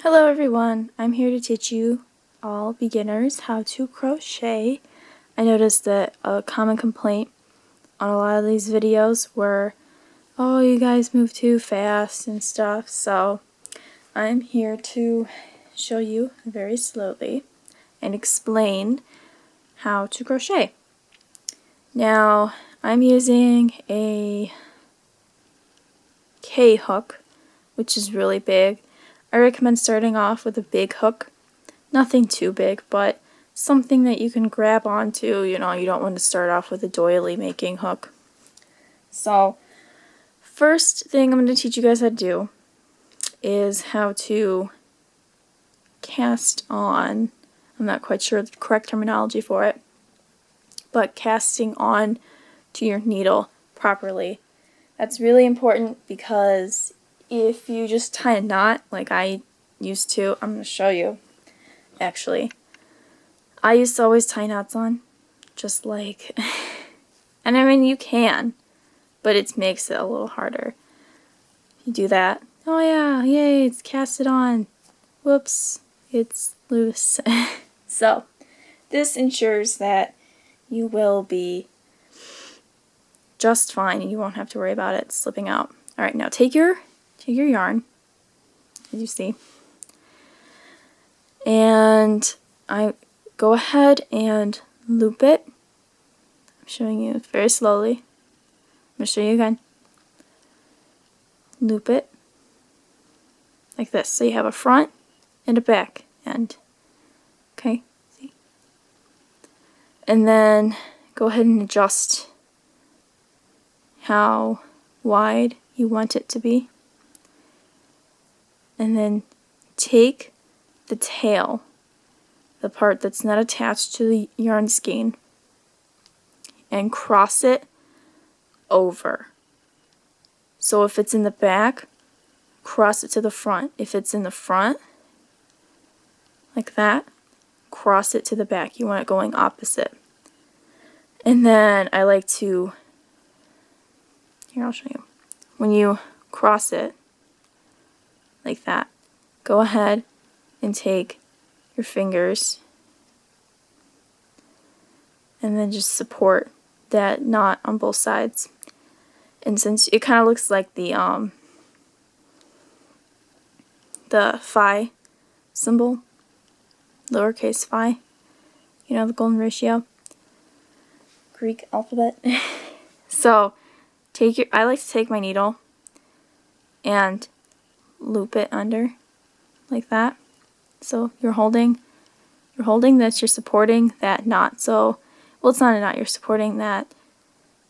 Hello everyone, I'm here to teach you all beginners how to crochet. I noticed that a common complaint on a lot of these videos were, oh, you guys move too fast and stuff, so I'm here to show you very slowly and explain how to crochet. Now, I'm using a K hook, which is really big. I recommend starting off with a big hook. Nothing too big, but something that you can grab onto. You know, you don't want to start off with a doily making hook. So, first thing I'm going to teach you guys how to do is how to cast on. I'm not quite sure the correct terminology for it, but casting on to your needle properly. That's really important because if you just tie a knot like I used to, I'm going to show you actually. I used to always tie knots on, just like, and I mean you can, but it makes it a little harder. You do that, oh yeah, yay, it's casted on, whoops, it's loose. So, this ensures that you will be just fine and you won't have to worry about it slipping out. Alright, now take your yarn, as you see, and I go ahead and loop it. I'm showing you very slowly. I'm going to show you again. Loop it like this. So you have a front and a back end. Okay, see? And then go ahead and adjust how wide you want it to be. And then take the tail, the part that's not attached to the yarn skein, and cross it over. So if it's in the back, cross it to the front. If it's in the front, like that, cross it to the back. You want it going opposite. And then I like to, here I'll show you. When you cross it like that, go ahead and take your fingers and then just support that knot on both sides. And since it kind of looks like the phi symbol, lowercase phi, you know, the golden ratio, Greek alphabet. So I like to take my needle and loop it under like that. So you're holding this, you're supporting that knot. So, well, it's not a knot, you're supporting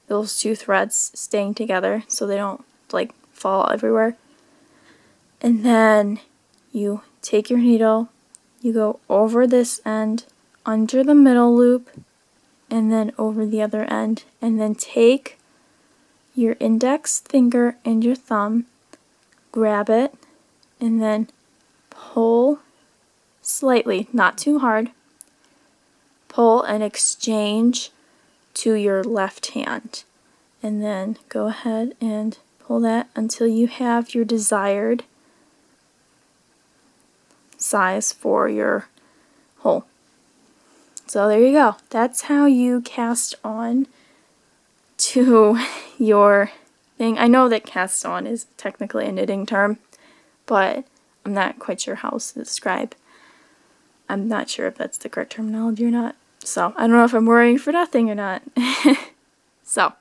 those two threads staying together so they don't like fall everywhere. And then you take your needle, you go over this end, under the middle loop, and then over the other end, and then take your index finger and your thumb, grab it, and then pull slightly, not too hard, pull and exchange to your left hand, and then go ahead and pull that until you have your desired size for your hole. So there you go. That's how you cast on to your thing. I know that cast on is technically a knitting term, but I'm not quite sure how else to describe. I'm not sure if that's the correct terminology or not. So I don't know if I'm worrying for nothing or not. So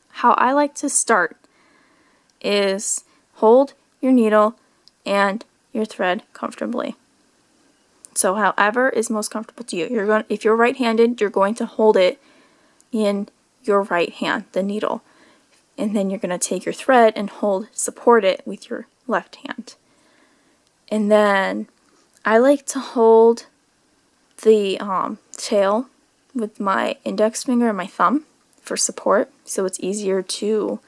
how I like to start is hold your needle and your thread comfortably. So however is most comfortable to you. If you're right-handed, you're going to hold it in your right hand, the needle. And then you're going to take your thread and support it with your left hand. And then I like to hold the tail with my index finger and my thumb for support, so it's easier to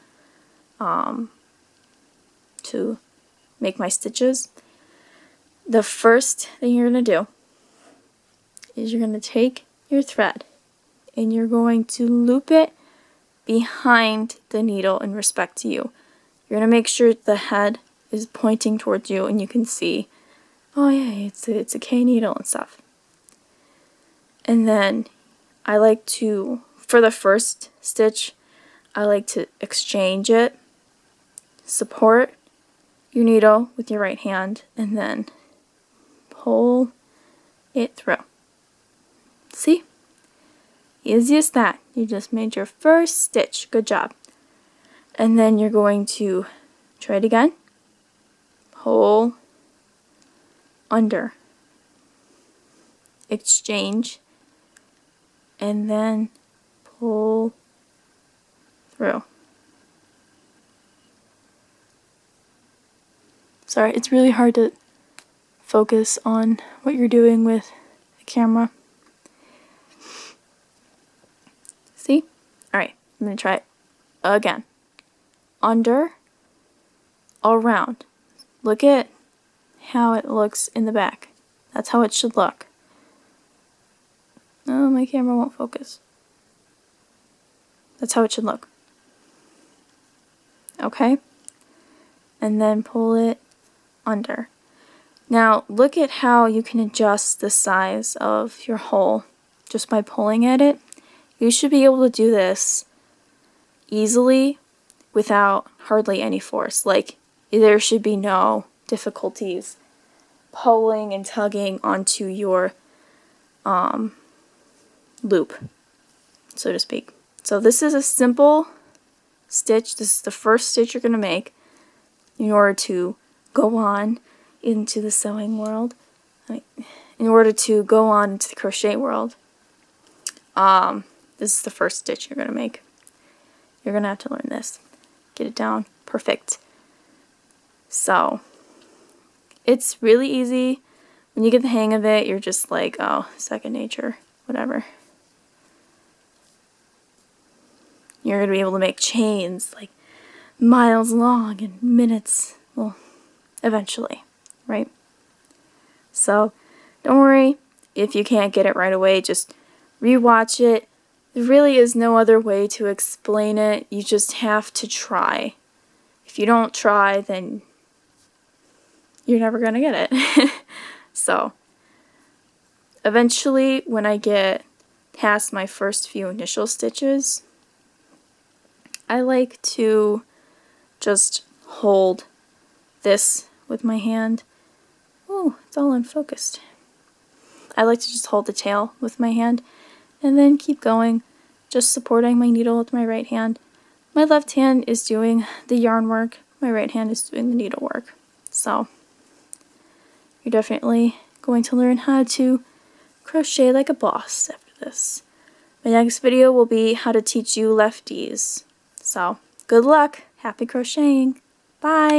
make my stitches. The first thing you're going to do is you're going to take your thread and you're going to loop it behind the needle in respect to you. You're going to make sure the head is pointing towards you and you can see, oh yeah, it's a K needle and stuff. And then I like to, for the first stitch, I like to exchange it, support your needle with your right hand, and then pull it through. See? Easy as that. You just made your first stitch. Good job. And then you're going to try it again. Pull under, exchange, and then pull through. Sorry, it's really hard to focus on what you're doing with the camera. See? Alright, I'm going to try it again. Under, around. Look at how it looks in the back. That's how it should look. Oh, my camera won't focus. That's how it should look. Okay? And then pull it under. Now, look at how you can adjust the size of your hole just by pulling at it. You should be able to do this easily without hardly any force. Like, there should be no difficulties pulling and tugging onto your loop, so to speak. So this is a simple stitch. This is the first stitch you're going to make in order to go on into the sewing world, in order to go on into the crochet world. This is the first stitch you're going to make. You're going to have to learn this. Get it down perfect. So, it's really easy. When you get the hang of it, you're just like, oh, second nature, whatever. You're going to be able to make chains like miles long in minutes, well, eventually, right? So, don't worry if you can't get it right away, just rewatch it. There really is no other way to explain it. You just have to try. If you don't try, then you're never going to get it. So, eventually, when I get past my first few initial stitches, I like to just hold this with my hand. Oh, it's all unfocused. I like to just hold the tail with my hand and then keep going, just supporting my needle with my right hand. My left hand is doing the yarn work, my right hand is doing the needle work. So, you're definitely going to learn how to crochet like a boss after this. My next video will be how to teach you lefties. So, good luck. Happy crocheting. Bye.